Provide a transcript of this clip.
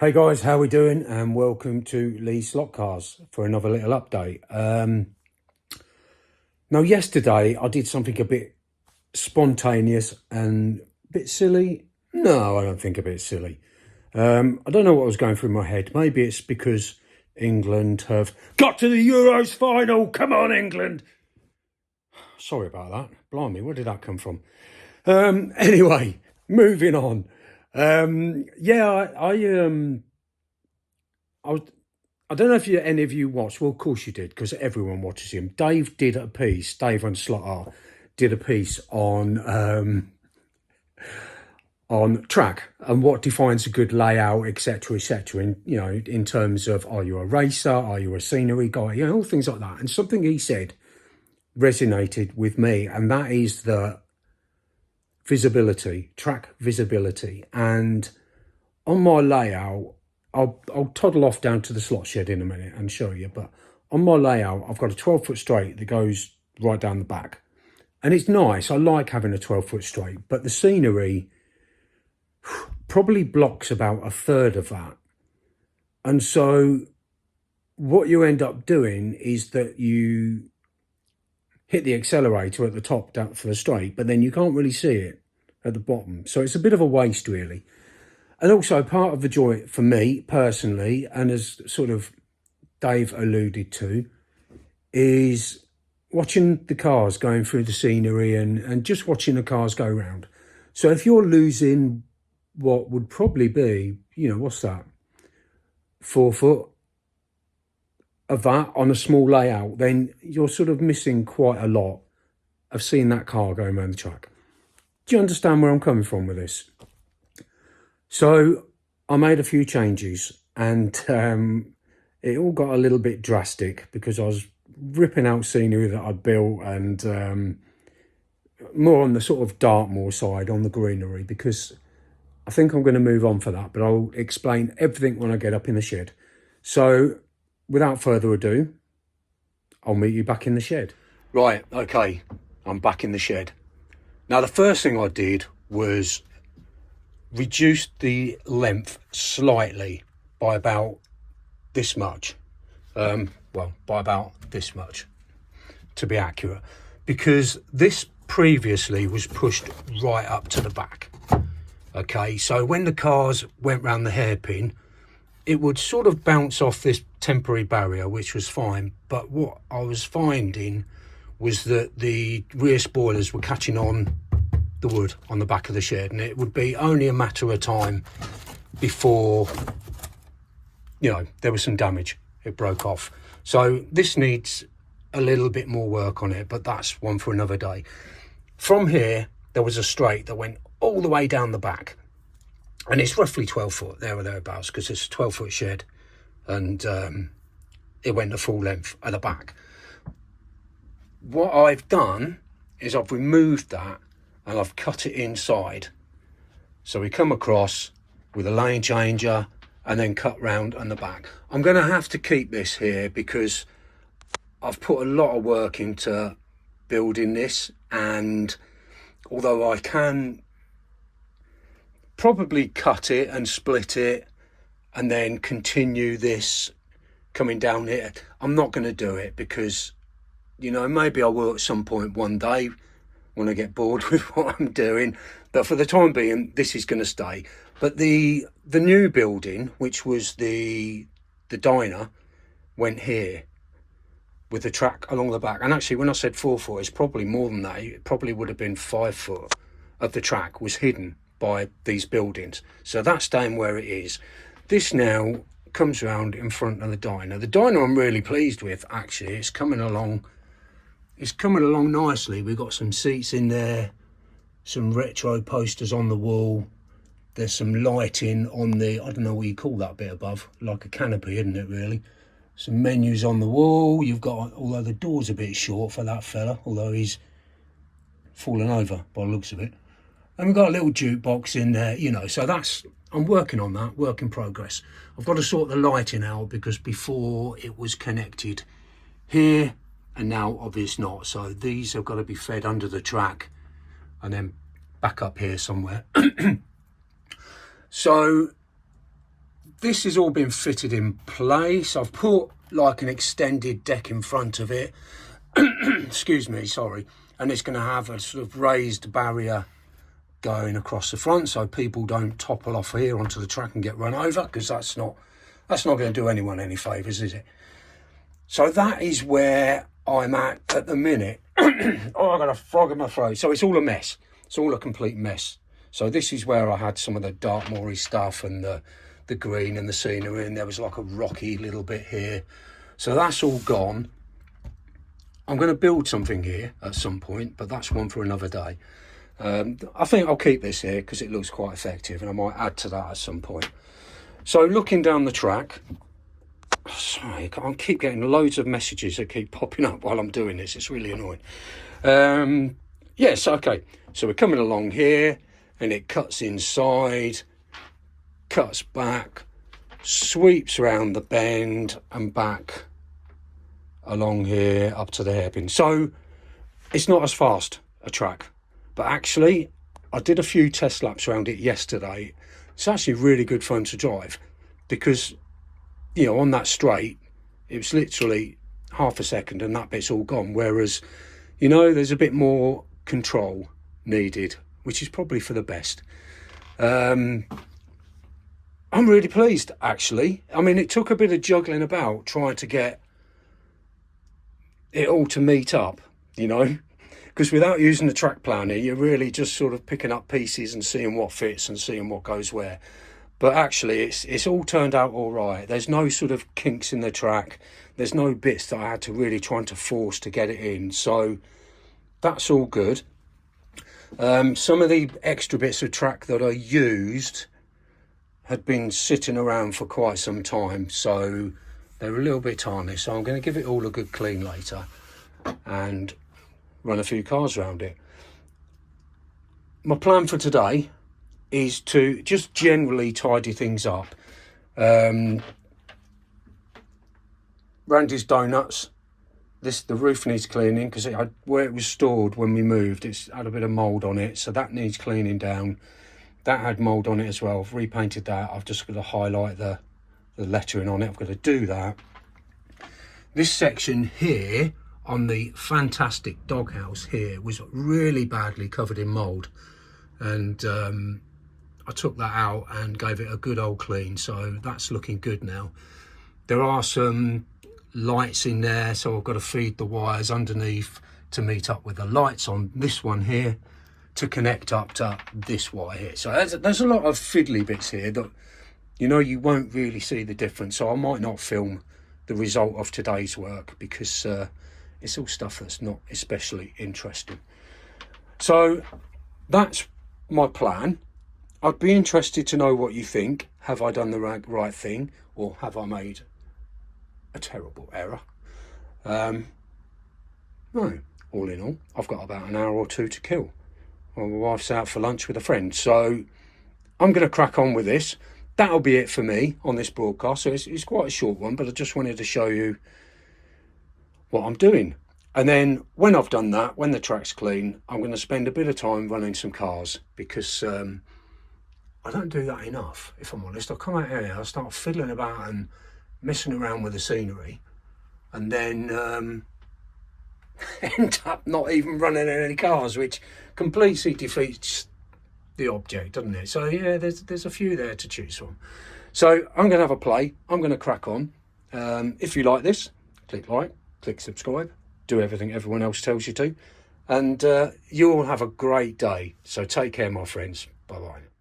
Hey guys, how we doing? And welcome to Lee Slotcars for another little update. Now, yesterday I did something a bit spontaneous and a bit silly. No, I don't think a bit silly. I don't know what was going through my head. Maybe it's because England have got to the Euros final. Come on, England. Sorry about that. Blimey, where did that come from? Anyway, moving on. I don't know if any of you watched. Well, of course you did, because everyone watches him. Dave on Slotcar did a piece on track and what defines a good layout, etc., etc. In in terms of, are you a racer, are you a scenery guy, all things like that. And something he said resonated with me, and that is the visibility, track visibility. And on my layout, I'll toddle off down to the slot shed in a minute and show you. But on my layout, I've got a 12-foot straight that goes right down the back. And it's nice. I like having a 12-foot straight. But the scenery probably blocks about a third of that. And so what you end up doing is that you hit the accelerator at the top down for the straight, but then you can't really see it at the bottom. So it's a bit of a waste, really. And also part of the joy for me personally, and as sort of Dave alluded to, is watching the cars going through the scenery and just watching the cars go round. So if you're losing what would probably be, what's that, 4 foot of that on a small layout, then you're sort of missing quite a lot of seeing that car going around the track. Do you understand where I'm coming from with this? So I made a few changes, and it all got a little bit drastic because I was ripping out scenery that I'd built, and more on the sort of Dartmoor side on the greenery, because I think I'm going to move on for that, but I'll explain everything when I get up in the shed. So without further ado, I'll meet you back in the shed. Right, okay, I'm back in the shed. Now, the first thing I did was reduced the length slightly by about this much. By about this much, to be accurate, because this previously was pushed right up to the back. Okay, so when the cars went round the hairpin, it would sort of bounce off this temporary barrier, which was fine. But what I was finding was that the rear spoilers were catching on the wood on the back of the shed, and it would be only a matter of time before there was some damage. It broke off. So this needs a little bit more work on it, but that's one for another day. From here there was a straight that went all the way down the back, and it's roughly 12 foot there or thereabouts, because it's a 12-foot shed, and it went the full length at the back. What I've done is I've removed that and I've cut it inside. So we come across with a lane changer and then cut round on the back. I'm going to have to keep this here because I've put a lot of work into building this, and although I can probably cut it and split it and then continue this coming down here, I'm not going to do it because, maybe I will at some point one day when I get bored with what I'm doing, but for the time being this is going to stay. But the new building, which was the diner, went here with the track along the back. And actually, when I said 4 foot, it's probably more than that. It probably would have been 5 foot of the track was hidden by these buildings. So that's staying where it is. This now comes around in front of the diner. The diner I'm really pleased with, actually. It's coming along nicely. We've got some seats in there, some retro posters on the wall. There's some lighting on the, I don't know what you call that bit above, like a canopy, isn't it, really? Some menus on the wall. You've got, although the door's a bit short for that fella, although he's fallen over by the looks of it. And we've got a little jukebox in there, so that's, I'm working on that, work in progress. I've got to sort the lighting out because before it was connected here, and now obviously not. So these have got to be fed under the track and then back up here somewhere. So this has all been fitted in place. I've put like an extended deck in front of it. Excuse me, sorry. And it's going to have a sort of raised barrier going across the front so people don't topple off here onto the track and get run over, because that's not going to do anyone any favours, is it? So that is where I'm at the minute. Oh, I got a frog in my throat. So it's all a mess. It's all a complete mess. So this is where I had some of the Dartmoor-y stuff and the green and the scenery, and there was like a rocky little bit here. So that's all gone. I'm going to build something here at some point, but that's one for another day. I think I'll keep this here because it looks quite effective, and I might add to that at some point. So looking down the track, sorry, I keep getting loads of messages that keep popping up while I'm doing this. It's really annoying. Yes, okay. So we're coming along here, and it cuts inside, cuts back, sweeps around the bend and back along here up to the hairpin. So it's not as fast a track, but actually I did a few test laps around it yesterday. It's actually really good fun to drive because, you know, on that straight it was literally half a second and that bit's all gone, whereas, you know, there's a bit more control needed, which is probably for the best. I'm really pleased, actually. I mean, it took a bit of juggling about trying to get it all to meet up, you know, because without using the track planner, you're really just sort of picking up pieces and seeing what fits and seeing what goes where. But actually, it's all turned out all right. There's no sort of kinks in the track. There's no bits that I had to really try to force to get it in. So that's all good. Some of the extra bits of track that I used had been sitting around for quite some time, so they're a little bit tarnished. So I'm going to give it all a good clean later and run a few cars around it. My plan for today is to just generally tidy things up. Randy's Donuts, the roof needs cleaning because where it was stored when we moved, it's had a bit of mould on it, so that needs cleaning down. That had mould on it as well. I've repainted that. I've just got to highlight the lettering on it. I've got to do that. This section here on the fantastic doghouse here was really badly covered in mould, and I took that out and gave it a good old clean, so that's looking good now. There are some lights in there, so I've got to feed the wires underneath to meet up with the lights on this one here to connect up to this wire here. So there's a lot of fiddly bits here that, you know, you won't really see the difference. So I might not film the result of today's work because it's all stuff that's not especially interesting. So that's my plan. I'd be interested to know what you think. Have I done the right thing, or have I made a terrible error? No, all in all, I've got about an hour or two to kill. Well, my wife's out for lunch with a friend, so I'm going to crack on with this. That'll be it for me on this broadcast. So it's quite a short one, but I just wanted to show you what I'm doing. And then when I've done that, when the track's clean, I'm going to spend a bit of time running some cars because I don't do that enough, if I'm honest. I'll come out here, I'll start fiddling about and messing around with the scenery, and then end up not even running any cars, which completely defeats the object, doesn't it? So yeah, there's a few there to choose from. So I'm going to have a play. I'm going to crack on. If you like this, click like, click subscribe, do everything everyone else tells you to, and you all have a great day. So take care, my friends. Bye bye.